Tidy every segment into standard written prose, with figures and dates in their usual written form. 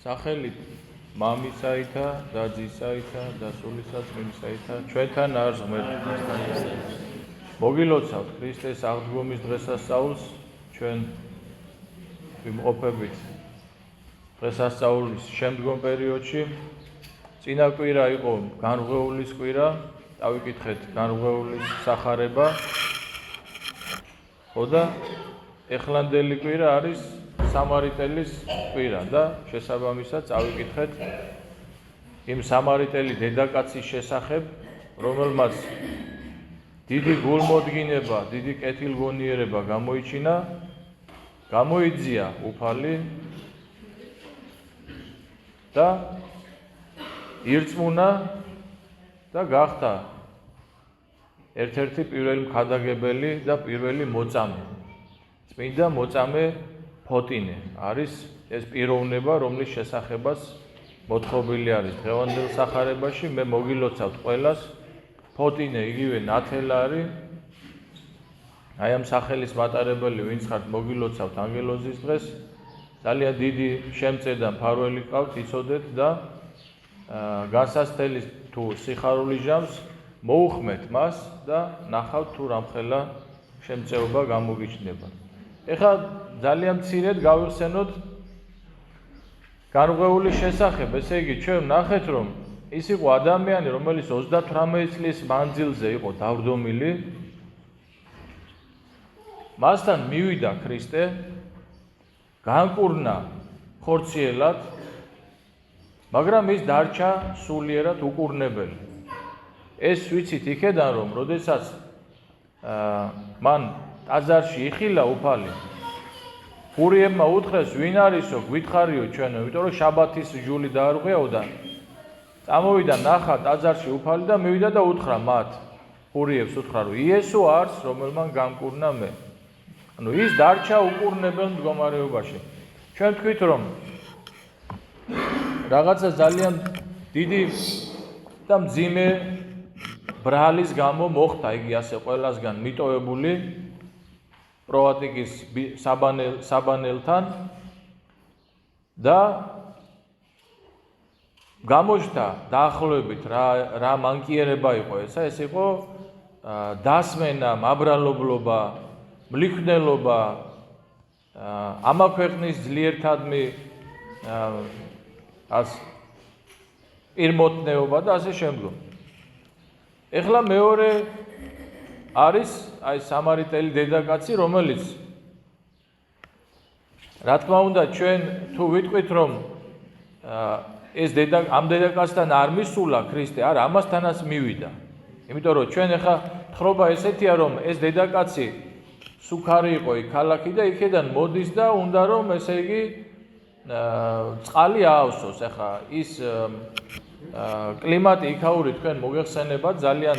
სახელით მამისაითა და ძისაითა და სულისაწმინდისაითა ჩვენთან არის ღმერთი. მოგილოცავთ ქრისტეს აღდგომის დღესასწაულს ჩვენ ვიმყოფებით დღესასწაულის შემდგომ პერიოდში. წინა კვირა იყო განრღვეულის კვირა, დავიკითხეთ განრღვეულის სახარება. ხოდა ეხლანდელი კვირა არის სამარიტელის კვირა და შესაბამისად წავიკითხეთ იმ სამარიტელი დედაკაცის შესახებ, რომელმაც დიდი გულმოდგინება, დიდი კეთილგონიერება გამოიჩინა, გამოიძია უფალი და ირწმუნა და გახდა ერთ-ერთი პირველი მხადაგებელი და პირველი მოწამე. წმინდა მოწამე ფოტინე არის ეს პიროვნება, რომლის შესახებაც მოთხრობილი არის დღევანდელ სახარებაში. მე მოგილოცავთ ყველას. ფოტინე იგივე ნათელარი, აი ამ სახელის მატარებელი, ვინც ხართ, მოგილოცავთ ანგელოზის დღეს. ძალიან დიდი შემწე და მფარველი ყავთ, იცოდეთ და განსასწრელი თუ სიხარული ჟამს მოუხმეთ მას და ნახავთ თუ რამხელა შემწეობა გამოგიჩნდება. ეხლა ძალიან მცირედ გავიხსენოთ განრღვეულის შესახებ. ესე იგი, ჩვენ ვნახეთ, რომ ის იყო ადამიანი, რომელიც 38 წლის მანძილზე იყო დავდომილი. მასთან მივიდა ქრისტე, განკურნა ხორციელად, მაგრამ ის დარჩა სულიერად უკურნებელი. ეს ვიცით იქედან, რომ როდესაც მან ტაძარში იხილა უფალი, ფურიებმა უთხრეს, ვინ არისო, გვითხრიო ჩვენო, იმიტომ რომ შაბათის ჟული დაარღვიაო და წამოვიდა ნახა ტაძარში უფალი და მივიდა და უთხრა მათ, ფურიებს უთხრა, რომ იესო არის, რომელმან გამკურნა მე. ანუ ის დარჩა უკურნებელ მდგომარეობაში. ჩვენ თქვით, რომ რაღაცა ძალიან დიდი და მძიმე ბრალის გამო მოხდა იგი ასე ყველასგან მიტოვებული პროვატიკის საბანელთან და გამოჩნდა დაახლოებით რა მანკიერება იყო ესა. ეს იყო დასმენა, მაბრალობლობა, მლიქნელობა, ამა ქვეყნის ძლიერთადმი პირმოტნეობა და ასე შემდგომ. ეხლა მეორე არის აი სამარიტელი დედაკაცი, რომელიც რა თქმა უნდა ჩვენ თუ ვიტყვით, რომ ეს ამ დედაკაცთან არ მისულა ქრისტე, არა, ამასთანაც მივიდა. იმიტომ რომ ჩვენ ეხლა თხრობა ესეთია, რომ ეს დედაკაცი სუქარი იყო იქ ქალაქი და იქედან მოდის და უნდა რომ ესე იგი წყალი აავსოს. ეხლა ის კლიმატი იქაური თქვენ მოგეხსენებათ, ძალიან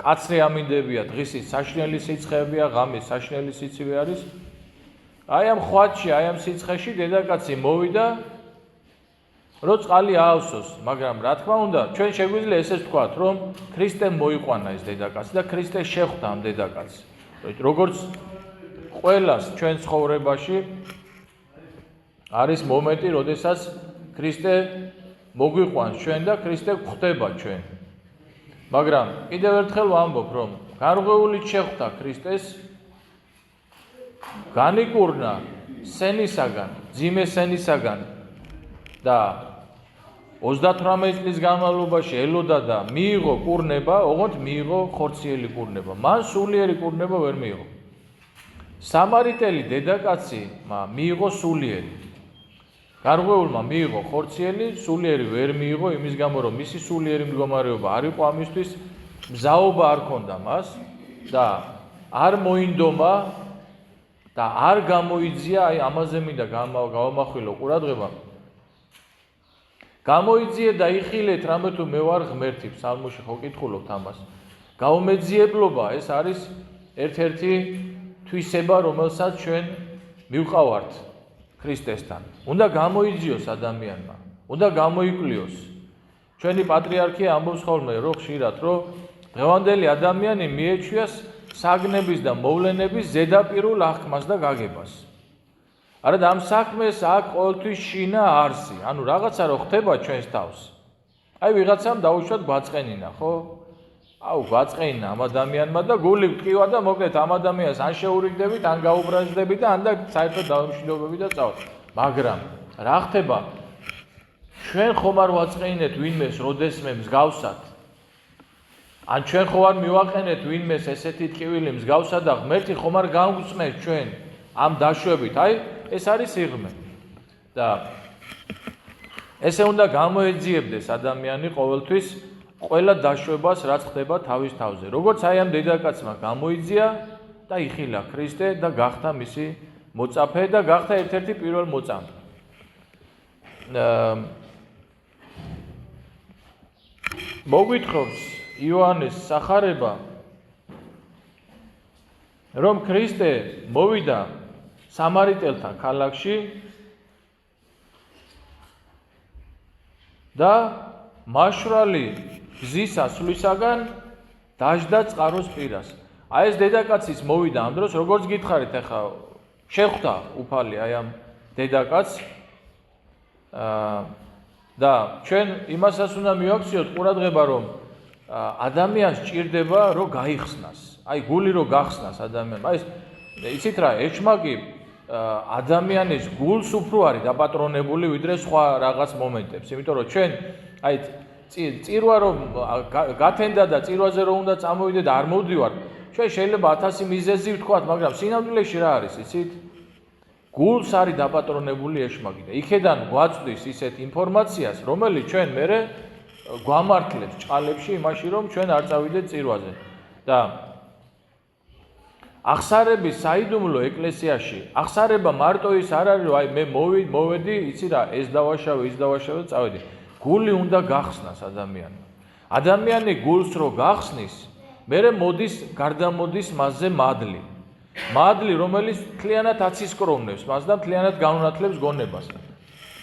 კაცრი ამინდებია, დღისით საშნელი სიცხეებია, ღამის საშნელი სიცივე არის. აი ამ ხვატში, აი ამ სიცხეში დედაკაცი მოვიდა, რომ წყალი აავსოს, მაგრამ რა თქმა უნდა, ჩვენ შეგვიძლია ესეც ვთქვათ, რომ ქრისტემ მოიყვანა ეს დედაკაცი და ქრისტე შეხვდა ამ დედაკაცს. როგორც ყველას ჩვენ ცხოვრებაში არის მომენტი, როდესაც ქრისტე მოგვიყვანს ჩვენ და ქრისტე გვხვდება ჩვენ. მაგრამ კიდევ ერთხელ ვამბობ, რომ განრღვეულით შეხვდა ქრისტეს, განიკურნა სენისაგან, ძიმე სენისაგან და 38 წლის განმავლობაში ელოდა და მიიღო კურნება, ოღონდ მიიღო ხორციელი კურნება. მან სულიერი კურნება ვერ მიიღო. სამარიტელი დედაკაცი მიიღო სულიერი. განრღვეულმა მიიღო ხორციელი, სულიერი ვერ მიიღო, იმის გამო, რომ მისი სულიერი მდგომარეობა არ იყო ამისთვის, მზაობა არ ჰქონდა მას და არ მოინდომა და არ გამოიძია, აი ამაზე მინდა გავამახვილო ყურადღება. გამოიძიე და იხილეთ, რამე თუ მე ვარ ღმერთი, ფსალმოში ხო კითხულობთ ამას. გაუმეძიებლობა, ეს არის ერთ-ერთი თვისება, რომელსაც ჩვენ მივყავართ ქრისტესთან. უნდა გამოიძიოს ადამიანმა, უნდა გამოიკვლიოს. ჩვენი პატრიარქია ამბობს ხოლმე, რომ ხშირად, რომ დღევანდელი ადამიანი მიეჩვიას საგნების და მოვლენების ზედაპირულ აღქმას და გაგებას. არა და ამ საქმეს აქ ყოველთვის შინა არსი. ანუ რაღაცა რო ხდება ჩვენს თავს. აი ვიღაცამ დაუშვათ გვაწყენინა, ხო? აუ გვაწყენინა ამ ადამიანმა და გული ვტკივა და მოკლედ ამ ადამიანს ან შეურიგდებით, ან გაუბრაზდებით და ან და საერთოდ დავამშვიდობები და წავთ. მაგრამ რა ხდება? ჩვენ ხომ არ ვაწყენინეთ ვინმეს როდესმე მსგავსად? ან ჩვენ ხო არ მივაყენეთ ვინმეს ესეთი ტკივილი მსგავსად და ღმერთი ხომ არ განგვწმენთ ჩვენ ამ დაშვებით? აი ეს არის სიღრმე. და ესე უნდა გამოეძიებდეს ადამიანი ყოველთვის ყველა დაშვებას, რაც ხდება თავის თავზე. როგორც აი ამ დედაკაცმა გამოიძია და იხილა ქრისტე და გახდა მისი მოწაფე და გახდა ერთ-ერთი პირველ მოწამე. მოგვითხრობს იოანეს სახარება, რომ ქრისტე მოვიდა სამარიტელთა ქალაქში და მაშვრალი გზის ასვლისაგან დაждდა წყაროს პირას. აი ეს დედაკაცის მოვიდა ამ დროს, როგორც გითხარით ახლა შეხვდა უფალი აი ამ დედაკაცს და ჩვენ იმასაც უნდა მივაქციოთ ყურადღება, რომ ადამიანს ჭირდება რომ გაიხსნას. აი გული რომ გახსნას ადამიანს. აი იცით რა, ეჭმაკი ადამიანის გულს უფრო არის დაპატრონებული ვიდრე სხვა რაღაც მომენტებს. იმიტომ რომ ჩვენ აი წირვა რომ გათენდა და წირვაზე რომ უნდა წამოვიდე და არ მოვდივარ, ჩვენ შეიძლება 1000 მიზეზი ვთქვათ, მაგრამ სინამდვილეში რა არის, იცით? გულს არის დაპატრონებული ეშმაკი და იქედან გვაწვდის ისეთ ინფორმაციას, რომელიც ჩვენ მერე გვამართლებს ჭყალებში იმაში, რომ ჩვენ არ წავიდეთ წირვაზე. და აღსარების საიდუმლო ეკლესიაში აღსარება მარტო ის არ არის, რომ აი მე მოვედი, იცი რა, ეს დავაშავე, ის დავაშავე და წავედი. გული უნდა გახსნას ადამიანმა. ადამიანი გულს რო გახსნის, მერე გარდამოდის მასზე მადლი. მადლი, რომელიც მთლიანად აცისკროვნებს მას და მთლიანად განუნათლებს გონებას.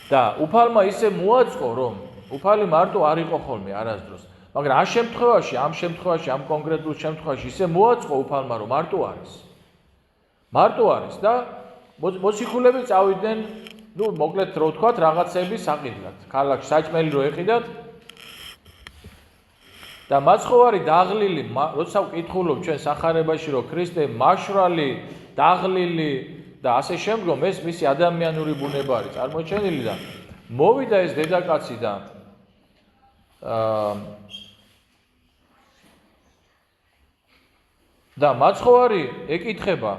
და უფალმა ისე მოაწყო, რომ უფალი მარტო არ იყო ხოლმე არასდროს. მაგრამ ამ შემთხვევაში, ამ კონკრეტულ შემთხვევაში ისე მოაწყო უფალმა, რომ მარტო არის. მარტო არის და მოციქულები წავიდნენ, ну, მოკლედ რო ვთქვათ, რაღაცების საყიდლად. ქალაქში საჭმელი რო ეყიდათ და მაცხოვარი დაღლილი, როცა ვკითხულობ ჩვენ სახარებაში, რომ ქრისტე მაშვრალი, დაღლილი და ასე შემდგომ, ეს მისი ადამიანური ბუნება არის წარმოჩენილი და მოვიდა ეს დედაკაცი და მაცხოვარი ეკითხება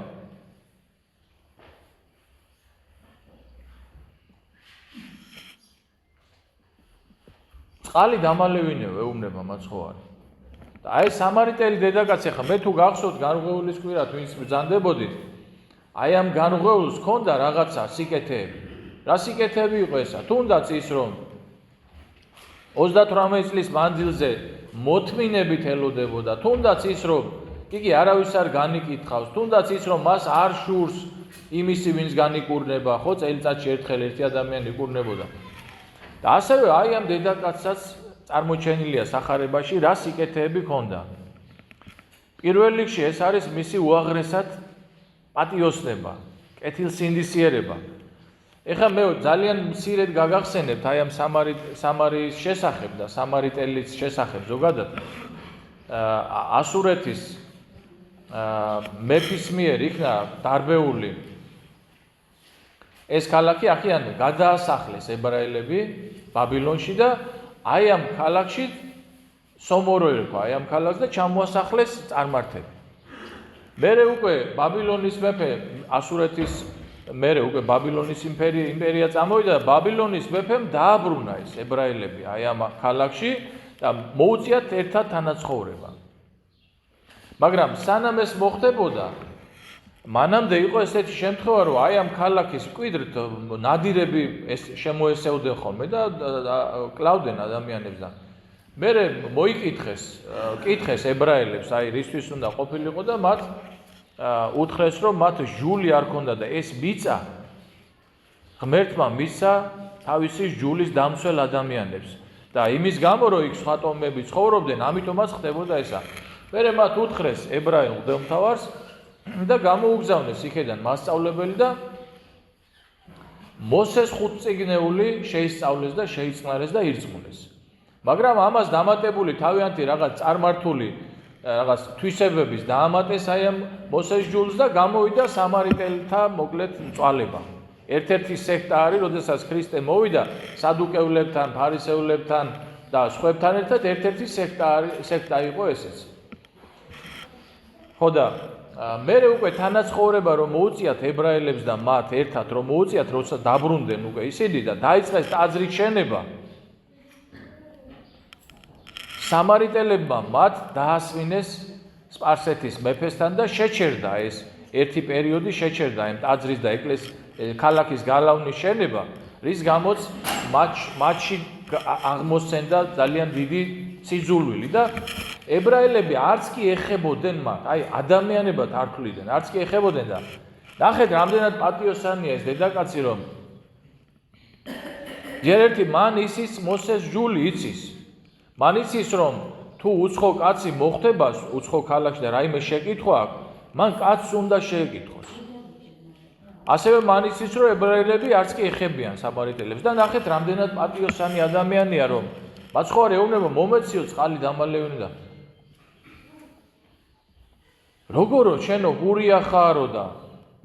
წყალი დამალევინეო, ეუბნება მაცხოვარი. და აი სამარიტელი დედაკაცი, ახლა მე თუ გახსოვთ განუღეულის კვირად ვინც ბრძანდებოდით, აი ამ განუღეულს ჰქონდა რაღაცა სიკეთეები. რა სიკეთეები იყო ესა? თუნდაც ის, რომ 38 წლის მანძილზე მოთმინებით ელოდებოდა, თუნდაც ის, რომ იგი არავის არ განიკითხავს, თუნდაც ის, რომ მას არ შურს იმისი, ვინც განიკურნება, ხო, წელიწადში ერთხელ ერთი ადამიანი იკურნებოდა. და ასევე აი ამ დედაკაცსაც წარმოჩენილია სახარებაში რა სიკეთეები ჰქონდა. პირველ რიგში ეს არის მისი უაღრესად პატიოსნება, კეთილსინდისიერება. ეხლა მე ძალიან მცირედ გაგახსენებთ აი ამ სამარის შესახებ და სამარიტელის შესახებ ზოგადად. ასურეთის მეფის მიერ იქნა დარბეული ეს ქალაქი, ახიან გადაასახლეს ებრაელები ბაბილონში და აი ამ ქალაქში სომორო ერქვა აი ამ ქალაქს და ჩამოასახლეს წარმართები. მერე უკვე ბაბილონის მეფე ასურეთის მერე უკვე ბაბილონის იმპერია წამოვიდა და ბაბილონის მეფემ დააბრუნა ეს ებრაელები აი ამ ქალაქში და მოუწიათ ერთად თანაცხოვრება. მაგრამ სანამ ეს მოხდებოდა, მანამდე იყო ესეთი შემთხვევა, რომ აი ამ ქალაქის მკვიდრთ ნადირები შემოესევდნენ ხოლმე და კლავდნენ ადამიანებს და მერე კითხეს ებრაელებს, აი რისთვის უნდა ყოფილიყო და მათ უთხრეს, რომ მათ ჟული არ ქონდა და ეს მიწა ღმერთმა მისცა თავისი ჟულის დამცველ ადამიანებს და იმის გამო, რომ იქ სხვა ტომები ცხოვრობდნენ, ამიტომაც ხდებოდა ესა. მერე მათ უთხრეს ებრაელ მღვდელმთავარს და გამოუგზავნეს იქედან მასწავლებელი და მოსეს ხუთწიგნეული შეისწავლეს და შეიწყნარეს და ირწმუნეს. მაგრამ ამას დამატებული თავიანთი რაღაც წარმართული რაღაც თვისებების დაამატეს აი ამ მოსეს ჯულს და გამოვიდა სამარიტელთა მოკლედ წვალება. ერთ-ერთი სექტა არის, როდესაც ქრისტე მოვიდა სადუკეულებთან, ფარისეულებთან და სხვებთან ერთად ერთ-ერთი სექტა იყო ესეც. ხო და მე უკვე თანაცხოვრება რომ მოუწიათ ებრაელებს და მათ ერთად რომ მოუწიათ როცა დაბრუნდნენ უკვე ისინი და დაიწყეს ტაძრის შენება. სამარიტელებმა მათ დაასვინეს სპარსეთის მეფესთან და შეჩერდა ეს ერთი პერიოდი შეჩერდა ამ ტაძრის და ქალაქის გალავნის შენება, რის გამოც მათში აღმოსცენდა ძალიან დიდი სიძულვილი და ებრაელები არც კი ეხებოდნენ მათ, აი ადამიანებად არ თვლიდნენ, არც კი ეხებოდნენ და ნახეთ რამდენად პატიოსანია ეს დედაკაცი რომ ჯერ ერთი მან ისის მოსეს ჯული იცის მან იცის რომ თუ უცხო კაცი მოხდება უცხო ქალაქში და რაიმე შეკითხვა აქვს მან კაცს უნდა შეეკითხოს ასევე მან იცის რომ ებრაელები არც კი ეხებიან სამარიტელებს და ნახეთ რამდენად პატიოსანი ადამიანია რომ მაცხოვარი ეუბნება მომეციო წყალი დამალევინი და როგორო შენო გურია ხარო და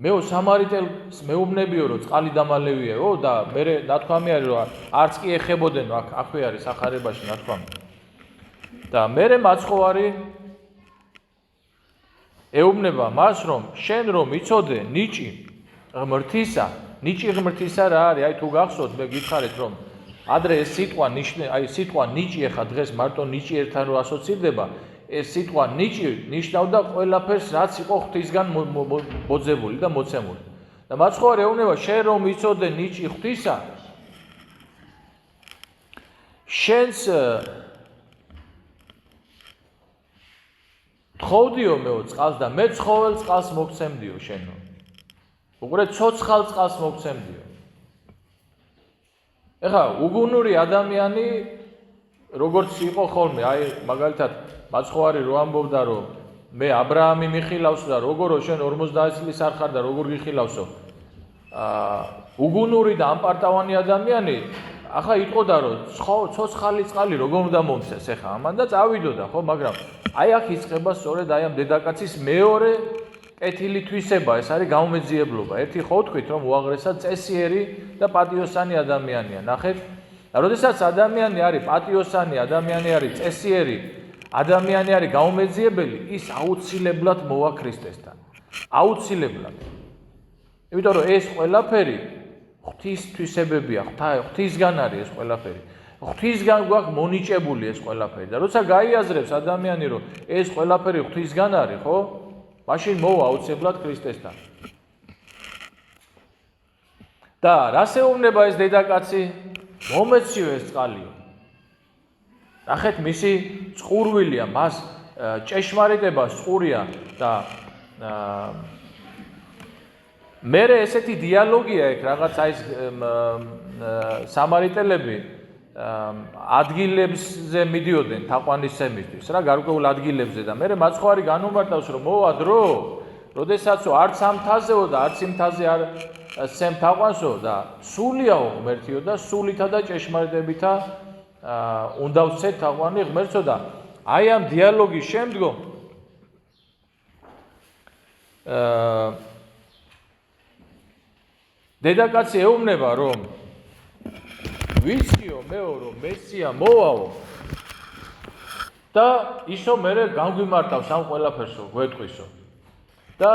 მეო სამარიტელს მეუბნებიო რომ წყალი დამალევიაო და მე ნათქვამი არის რომ არც კი ეხებოდნენ აქვე არის სახარებაში ნათქვამი და მე მაცხოვარი ეუბნება მას რომ შენ რომ იცოდე ნიჭი ღმრთისა რა არის აი თუ გახსოვთ მე გითხარით რომ ადრე ეს სიტყვა აი სიტყვა ნიჭი ახლა დღეს მარტო ნიჭი ერთთან რო ასოცირდება ეს სიტყვა ნიჭი ნიშნავდა ყველაფერს რაც იყო ღვთისგან მოძებული და მოცემული და მაცხოვარი ეუბნება შენ რომ იცოდე ნიჭი ღვთისა შენს თხოვდიო მეო წყალს და მე ცხოველ წყალს მოგცემდიო შენო უყურე ცოცხალ წყალს მოგცემდიო ეხლა უგუნური ადამიანი როგორც იყო ხოლმე აი მაგალითად მაცხოვარი რო ამბობდა რომ მე ა ブラ ამი მიხილავსო და როგორო შენ 50 წლის არ ხარ და როგორ გიხილავსო უგუნური და ამპარტავანი ადამიანი ახლა იტყოდა რომ ცოცხალი წყალი როგორ უნდა მომცეს ეხლა ამან და წავიდოდა ხო მაგრამ აი აქ იწყება სწორედ აი ამ დედაკაცის მეორე კეთილი თვისება ეს არის გაუმეძიებლობა ერთი ხო თქვით რომ უაღრესად წესიერი და პატიოსანი ადამიანია ნახეთ და როდესაც ადამიანი არის პატიოსანი ადამიანი არის წესიერი ადამიანი არის გაუმეძიებელი ის აუცილებლად მოვა ქრისტესთან აუცილებლად იმიტომ რომ ეს ყველაფერი ღვთის თვისებებია ღვთისგან არის ეს ყველაფერი ღვთისგან გვაქვს მონიჭებული ეს ყველაფერი და როცა გაიაზრებს ადამიანი რომ ეს ყველაფერი ღვთისგან არის ხო მაშინ მოვა აუცილებლად ქრისტესთან და რას ეუბნება ეს დედაკაცი მომეციო ეს წყალიო ნახეთ მისი წყურვილია მას ჭეშმარიტება წყურია და მე ესეთი დიალოგია ეგ რაღაც აი სამარიტელები ადგილებზე მიდიოდნენ თაყვანისცემისთვის რა გარკვეულ ადგილებზე და მე მაცხოვარი განუმარტავს რომ მოვა დრო როდესაც არც ამ თაზეო და არც იმ თაზე არ სცემ თაყვანსო და სულიაო ღმერთიო და სულითა და ჭეშმარიტებითა უნდა ვცეთ თაყვანი ღმერთსო და აი ამ დიალოგის შემდგომ დედაკაცი ეუბნება რომ ვიციო მეო რომ მესია მოვაო და ისო მე განგვიმარტავს ამ ყველაფერსო გვეტყვისო და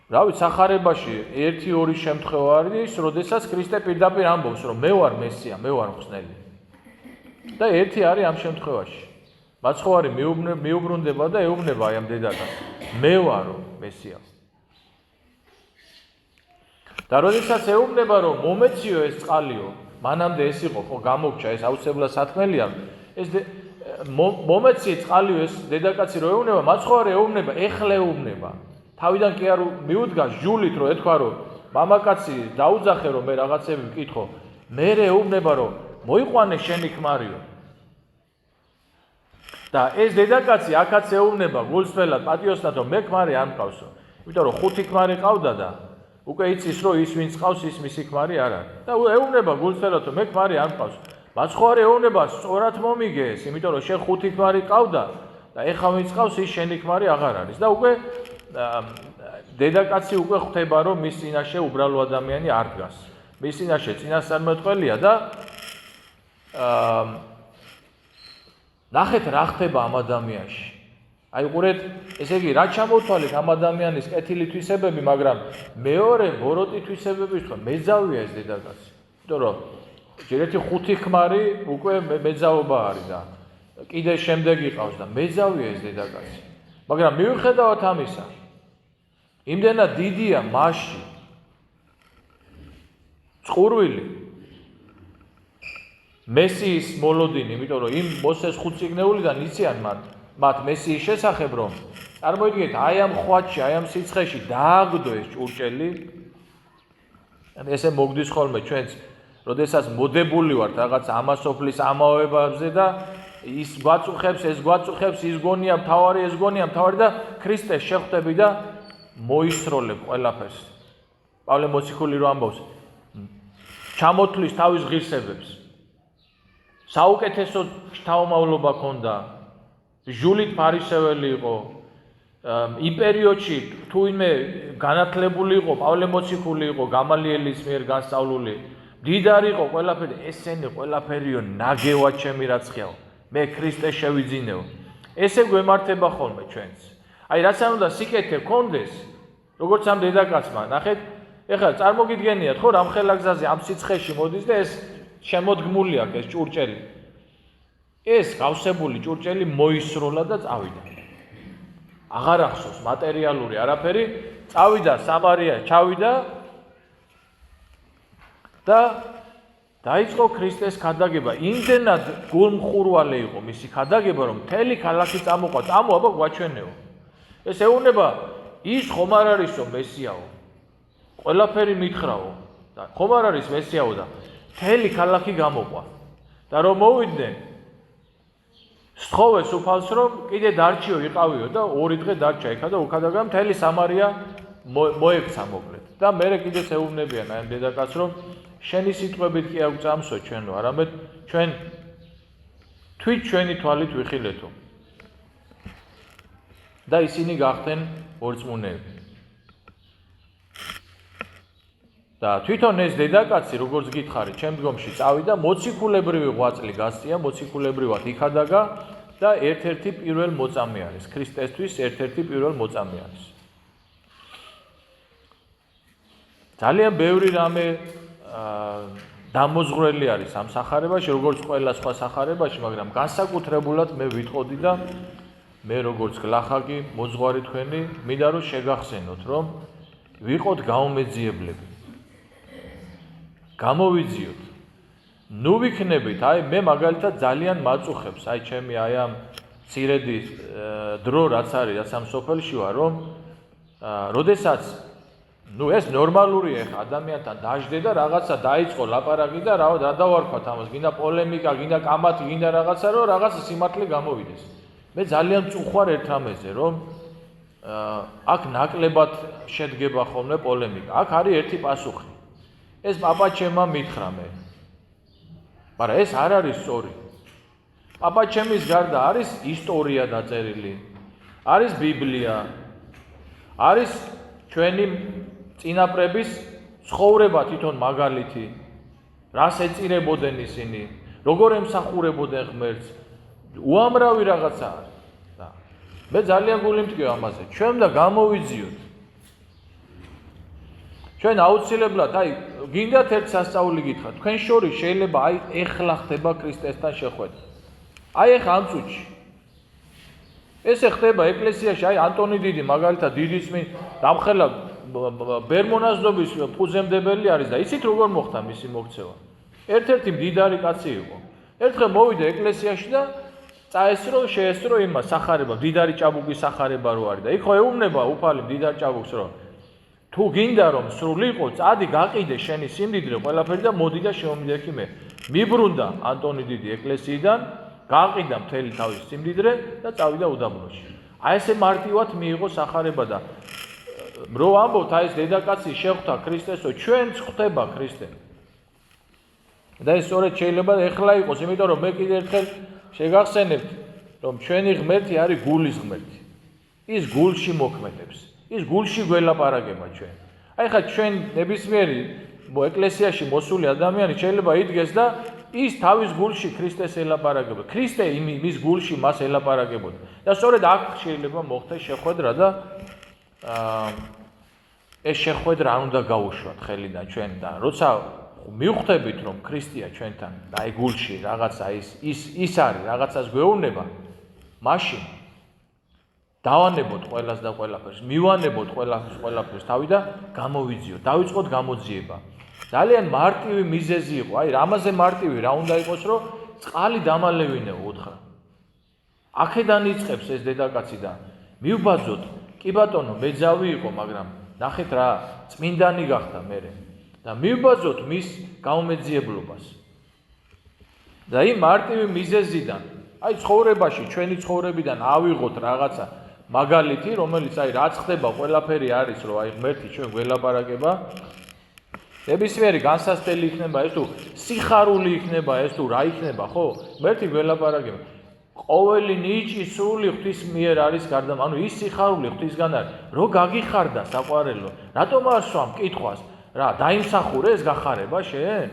რავი სახარებაში 1-2 შემთხვევა არის როდესაც ქრისტე პირდაპირ ამბობს რომ მე ვარ მესია მე ვარ მხსნელი და ერთი არის ამ შემთხვევაში მაცხოვარი მიუბრუნდება და ეუბნება აი ამ დედაკაცს მე ვარო მესია და როდესაც ეუბნება რომ მომეციო ეს წყალიო მანამდე ეს იყო ხო გამოგჩა ეს აუცილებლად სათქმელია ეს მომეციო წყალიო ეს დედაკაცი რო ეუბნება მაცხოვარი ეუბნება ეხლა ეუბნება თავიდან კი არ მიუდგა ჟულით რომ ეთქვა რომ მამაკაცი დაუძახე რომ მე რაღაცები ვკითხო მე ეუბნება რომ მოიყვანე შენი ქმარიო და ეს დედაკაცი აქაც ეუბნება გულწრფელად პატიოსნად რომ მე ქმარი არ მყავსო იმიტომ რომ 5 ქმარი ყავდა და უკვე იცის რომ ის ვინც ყავს ის მისი ქმარი არ არის და ეუბნება გულწრფელად რომ მე ქმარი არ მყავს მას ხო არ ეუბნება სწორად მომიგეს იმიტომ რომ შენ 5 ქმარი ყავდა და ეხლა ვინც ყავს ის შენი ქმარი აღარ არის და უკვე დედაკაცი უკვე ხვდება რომ მის წინაშე უბრალო ადამიანი არ დგას მის წინაშე წინასწარმეტყველია და ნახეთ რა ხდება ამ ადამიანში აი ყურეთ ესე იგი რა ჩამოვთვალეთ ამ ადამიანის კეთილი თვისებები მაგრამ მეორე ბოროტი თვისებების თქო მეძავია ეს დედაკაცი იმიტომ რომ ჯერ ერთი 5 ქმარი უკვე მეძაობა არის და კიდე შემდეგ იყავს და მეძავია ეს დედაკაცი მაგრამ მიუხედავად ამისა იმდენად დიდია მასში წყურვილი მესიის მოლოდინი იმიტომ რომ იმ მოსეს 5 წიგნეულიდან იციან მათ მესიის შესახებ რომ წარმოიდგინეთ აი ამ ხვაჩში აი ამ სიცხეში დააგდო ეს ჭურჭელი ესე მოგდის ხოლმე ჩვენც როდესაც მოდებული ვართ რაღაც ამასოფლის ამაოებებზე და ის გვაწუხებს ეს გვაწუხებს ის გონია მთავარი ეს გონია მთავარი და ქრისტეს შეხვდები და მოისროლებ ყველაფერს პავლე მოციქული რო ამბობს ჩამოთვლის თავის ღირსებებს საუკეთესო შთაომავლობა ჰქონდა ჟულით ფარისეველი იყო იმ პერიოდში თუ იმე განათლებული იყო პავლე მოციქული იყო გამალიელის მიერ განსწავლული დიდარი იყო ყველაფერი ესენი ყველაფერიო ნაგევა ჩემი რაცხიაო მე ქრისტეს შევიძინეო ესე გვემართება ხოლმე ჩვენც აი რაც არ უნდა სიკეთე გქონდეს როგორც ამ დედაკაცმა ნახეთ ეხლა წარმოგიდგენიათ ხო რამხელა გზაზე ამ სიცხეში მოდის და ეს შემოდგმული აქვს ეს ჭურჭელი ეს გავსებული ჭურჭელი მოისროლა და წავიდა აღარ ახსოვს მატერიალური არაფერი წავიდა სამარია ჩავიდა და დაიწყო ქრისტეს ქადაგება იმდენად გულმხურვალე იყო მისი ქადაგება რომ მთელი ქალაქი წამოყვა აბა გვაჩვენეო ეს ეუბნება ის ხომ არ არისო მესიაო ყველაფერი მითხრაო და ხომ არ არის მესიაო და მთელი ქალაქი გამოყვა და რომ მოვიდნენ სთხოვეს უფალს რომ კიდე დარჩიო იყავიო და 2 დღე დარჩა ეხა და უკადაგა მთელი სამარია მოექცა მოკლედ და მე კიდეც ეუბნებიან აი ამ დედაკაცს რომ შენი სიტყვებით კი აქვს წამსო ჩვენო არამედ ჩვენ თვით ჩვენი თვალით ვიხილეთო და ისინი გახდნენ ორწმუნეები და თვითონ ეს დედაკაცი როგორც გითხარით ჩემ დგომში წავიდა მოციქულებრივი ღვაწლი გასწია მოციქულებრივად იქადაგა და ერთ-ერთი პირველ მოწამე არის ქრისტესთვის ერთ-ერთი პირველ მოწამე არის ძალიან ბევრი რამე დამოზღვრელი არის ამ სახარებაში როგორც ყველა სხვა სახარებაში მაგრამ განსაკუთრებულად მე ვიტყოდი და მე როგორც გლახაკი მოძღვარი თქვენი მინდა რომ შეგახსენოთ რომ ვიყოთ გაუმეძიებლები გამოვიძიოთ ნუ ვიქნებით აი მე მაგალითად ძალიან მაწუხებს აი ჩემი აი ამ ცირედი დრო რაც არის რაც ამ სოფელში ვარ რომ როდესაც ნუ ეს ნორმალურია ხა ადამიანთან დაждდე და რაღაცა დაიწყო ლაპარაკი და რა დავარქვათ ამას გინდა პოლემიკა გინდა კამათი გინდა რაღაცა რომ რაღაცა სიმართლე გამოვიდეს მე ძალიან მწუხვარ ერთ რამეზე რომ აქ ნაკლებად შედგება ხოლმე პოლემიკა აქ არის ერთი პასუხი ეს პაპაჩემა მითხრა მე მაგრამ ეს არ არის სწორი პაპაჩემის გარდა არის ისტორია დაწერილი არის ბიბლია არის ჩვენი წინაპრების ცხოვრება თვითონ მაგალითი რას ეწირებოდნენ ისინი როგორ ემსახურებოდნენ ღმერთს უამრავი რაღაცა არის და მე ძალიან გული მტკივა ამაზე ჩვენ და გამოვიძიოთ ჩვენ აუცილებლად აი გინდათ ერთ სასწაული გითხრათ თქვენ შორის შეიძლება აი ეხლა ხდება ქრისტესთან შეხვედრა აი ეხლა ამ წუთში ესე ხდება ეკლესიაში აი ანტონი დიდი მაგალითად დიდი წმინდა დამხელა ბერმონაზნობის ფუძემდებელი არის და იცით როგორ მოხდა მისი მოქცევა ერთ-ერთი მდიდარი კაცი იყო ერთხელ მოვიდა ეკლესიაში და წაესრო შეესრო იმას სახარება მდიდარი ჭაბუკის სახარება რო არის და იქ ხო ეუბნება უფალი მდიდარ ჭაბუკს რომ თუ გინდა რომ სრულიყო წადი გაყიდე შენი სიმდიდრე ყველაფერი და მოდი და შემომიდექი მე მიბრუნდა ანტონი დიდი ეკლესიიდან გაყიდა მთელი თავის სიმდიდრე და წავიდა უდაბნოში აი ესე მარტივად მიიღო სახარება და რო ამბობთ აი ეს დედაკაცი შეხვდა ქრისტესო, ჩვენც ხვდება ქრისტე. და ეს სწორედ შეიძლება ეხლა იყოს, იმიტომ რომ მე კიდევ ერთხელ შეგახსენებთ, რომ ჩვენი ღმერთი არის გულის ღმერთი. ის გულში მოქმედებს. ის გულში გველაპარაკება ჩვენ. აი ხა ჩვენ ნებისმიერი ეკლესიაში მოსული ადამიანი შეიძლება იდგეს და ის თავის გულში ქრისტეს ელაპარაკება. ქრისტე იმის გულში მას ელაპარაკებოდა. და სწორედ აქ შეიძლება მოხდეს შეხვედრა და ეს შეხვედრა არ უნდა გაუშვათ ხელიდან ჩვენ და როცა მივხვდებით რომ ქრისტეა ჩვენთან და აი გულში რაღაცა ის არის რაღაცას გვეუბნება, მაშინ დავანებოთ ყველას და ყველაფერს, მივანებოთ ყველაფერს თავი და გამოვიძიოთ, დავიწყოთ გამოძიება. ძალიან მარტივი მიზეზი იყო, აი რამაზე მარტივი რა უნდა იყოს, რომ წყალი დამალევინეო უთხრა. აქედან იწყებს ეს დედაკაცი და მივბაძოთ, კი ბატონო, მეძავი იყო, მაგრამ ნახეთ რა, წმინდანი გახდა მერე და მივბაძოთ მის გაუმეძიებლობას. და იმ მარტივი მიზეზიდან, აი ცხოვრებაში, ჩვენი ცხოვრებიდან ავიღოთ რაღაცა მაგალითი, რომელიც აი რაც ხდება, ყველაფერი არის, რომ აი ღმერთი ჩვენ გველაპარაკება. ნებისმიერი განსასწრელი იქნება ეს თუ სიხარული იქნება ეს თუ რა იქნება, ხო? ღმერთი გველაპარაკება. ყოველი ნიჭი სული ღვთის მიერ არის გარდა, ანუ ის სიხარული ღვთისგან არის. რო გაგიხარდა საყვარელო, რატომ არ სვამ კითხვას? რა, დაიმსახურე ეს გახარება შენ?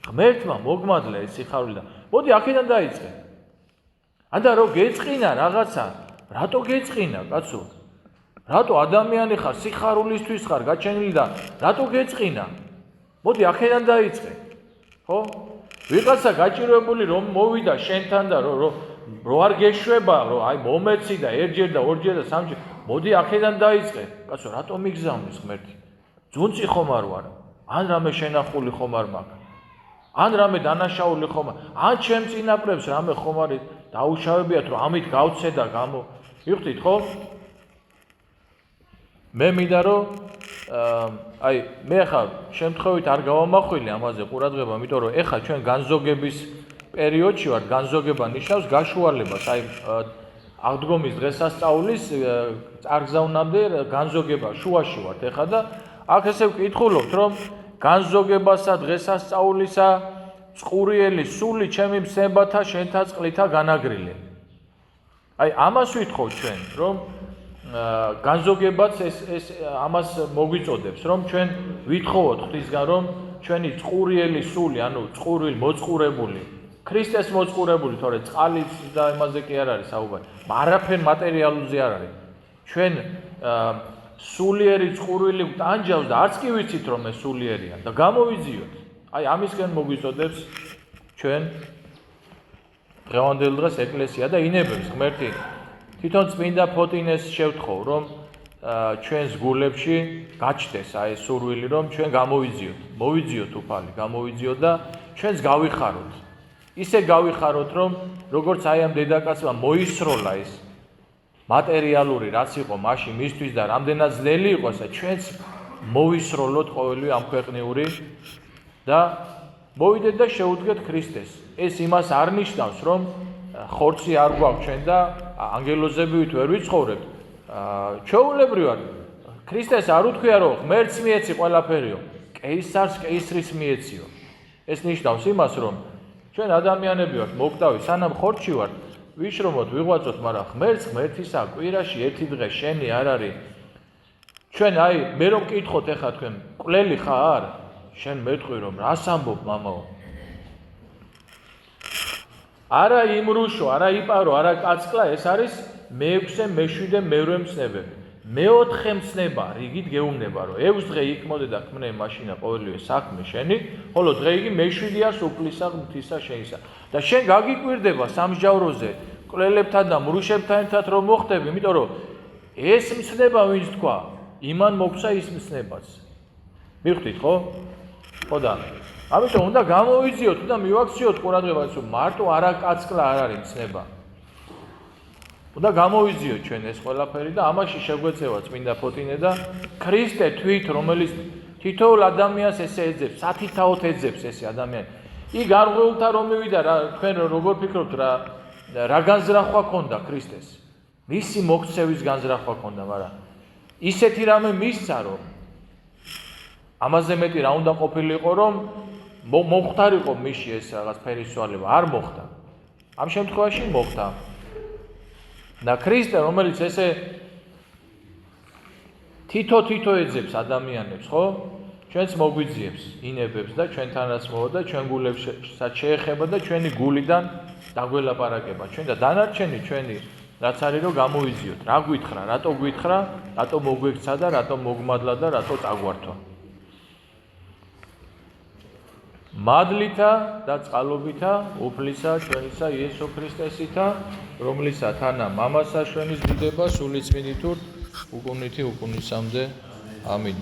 ღმერთმა მოგმადლე ეს სიხარული და მოდი აქედან დაიწყე. ანდა რო გეწყინა რაღაცა, რატო გეწყინა, კაცო? რატო ადამიანი ხარ, სიხარულისთვის ხარ გაჩენილი და რატო გეწყინა? მოდი აქედან დაიწყე. ხო? ვიღაცა გაჭირვებული რომ მოვიდა შენთან და რო არ გეშვება, რომ აი მომეცი და ერთჯერ და ორჯერ და სამჯერ, მოდი აქედან დაიწყე. კაცო, რატო მიგზავნის ღმერთი? ძუნწი ხომ არ ვარ? ან რამე შენახული ხომ არ მაქვს? ან რამე დანაშაული ხომ არ? ან ჩემ წინაპრებს რამე ხომ არის დაუშავებიათ, რომ ამით გავცე და გამო. მივხვდით ხო? მე მინდა რომ აი მე ხა შემთხვევით არ გავამახვილე ამაზე ყურადღება, იმიტომ რომ ეხა ჩვენ განზოგების პერიოდში ვართ, განზოგება ნიშნავს გაშუალებას, აი აღდგომის დღესასწაულის წარგზავნამდე განზოგება შუაში ვართ ეხა და აქ ესე ვკითხულობთ, რომ განზოგებასა დღესასწაულისა წყურიელი სული ჩემი მსნებათა შენთა წყლითა განაგრილე. აი ამას ვითხოვთ ჩვენ, რომ განზოგებაც ეს ამას მოგვიწოდებს, რომ ჩვენ ვითხოვოთ ღვთისგან, რომ ჩვენი წყურიელი სული, ანუ წყურვილი მოწყურებული, ქრისტეს მოწყურებული, თორე წყალიც და იმაზე კი არ არის საუბარი, არაფერ მატერიალურზე არ არის. ჩვენ სულიერი წყურვილი ტანჯავს და არც კი ვიცით რომ ეს სულიერია და გამოვიძიოთ. აი ამისგან მოგვიწოდებს ჩვენ დღევანდელ დღეს ეკლესია და ინებებს ღმერთი თვითონ წმინდა ფოტინეს შევთხოვ, რომ ჩვენს გულებში გაჩნდეს აი ეს სურვილი, რომ ჩვენ გამოვიძიოთ, მოვიძიოთ უფალი, გამოვიძიოთ და ჩვენს გავიხაროთ. ისე გავიხაროთ, რომ როგორც აი ამ დედაკაცმა მოისროლა ეს მატერიალური რაც იყო მაშინ მისთვის და რამდენად ძნელი იყო, ჩვენც მოვისროლოთ ყოველივე ამ ქვეყნიური და მოვიდეთ და შეუდგეთ ქრისტეს. ეს იმას არ ნიშნავს, რომ ხორცი არ გვაქვს ჩვენ და ანგელოზებივით ვერ ვიცხოვრებთ. ჩვეულებრივად ქრისტეს არ უთქვია, რომ ღმერთს მიეცი ყველაფერიო, კეისარს კეისრის მიეციო. ეს ნიშნავს იმას, რომ ჩვენ ადამიანები ვართ, მოკდავი, სანამ ხორცში ვართ, ვიშრომოთ, ვიღვაწოთ, მაგრამ ღმერთს ღმერთისა კვირაში ერთი დღე შენი არ არის. ჩვენ აი მე რომ მკითხოთ ეხა თქვენ მკვლელი ხარ? შენ მეტყვი რომ რას ამბობ მამაო? არა იმრუშო, არა იპარო, არა კაცკლა, ეს არის მე-6, მე-7, მე-8 მცნებები. მე-4 მცნება რიგით გეუბნება, რომ 6 დღე იქმოდე და ქმნე მაშინა ყოველივე საქმე შენი, ხოლო დღე იგი მე-7-ია სუფლისა ღვთისა შენისა. და შენ გაგიკვირდება სამსჯავროზე მკვლელებთან და მრუშებთან ერთად რომ მოხდები, იმიტომ რომ ეს მცნება ვინც თქვა, იმან მოგცა ის მცნებაც. მივხვდით ხო? ხო და ამიტომ უნდა გამოვიძიოთ და მივაქციოთ ყურადღება, რომ მარტო არა კაცკლა არ არის მცნება. უნდა გამოვიძიოთ ჩვენ ეს ყველაფერი და ამაში შეგვეცევა წმინდა ფოტინე და ქრისტე თვით, რომელიც თითოეულ ადამიანს ესე ეძებს, სათითაოდ ეძებს ესე ადამიანი. იქ გარღვეულთა რომ მივიდა რა, თქვენ როგორ ფიქრობთ რა განზრახვა ქონდა ქრისტეს? მისი მოქცევის განზრახვა ქონდა, მაგრამ ისეთი რამე მისცა, რომ ამაზე მეტი რა უნდა ყოფილიყო, რომ მოხდარიყო მისში ეს რაღაც ფერისცვალება, არ მოხდა. ამ შემთხვევაში მოხდა. და ქრისტე, რომელიც ესე თითო ეძებს ადამიანებს, ხო? ჩვენც მოგვიძიებს, ინებებს და ჩვენთანაც მოვა და ჩვენ გულებსაც შეეხება და ჩვენი გულიდან დაგველაპარაკება. ჩვენ და დანარჩენი ჩვენი რაც არის რომ გამოიძიოთ. რა გვითხრა, რატო გვითხრა, რატო მოგვექცა და რატო მოგმადლა და რატო წაგვართვა. მადლითა და წყალობითა უფლისა ჩვენისა იესო ქრისტესითა, რომლისა თანა მამასა ჩვენის დიდება სული წმინდით უკუნითი უკუნისამდე. ამინ.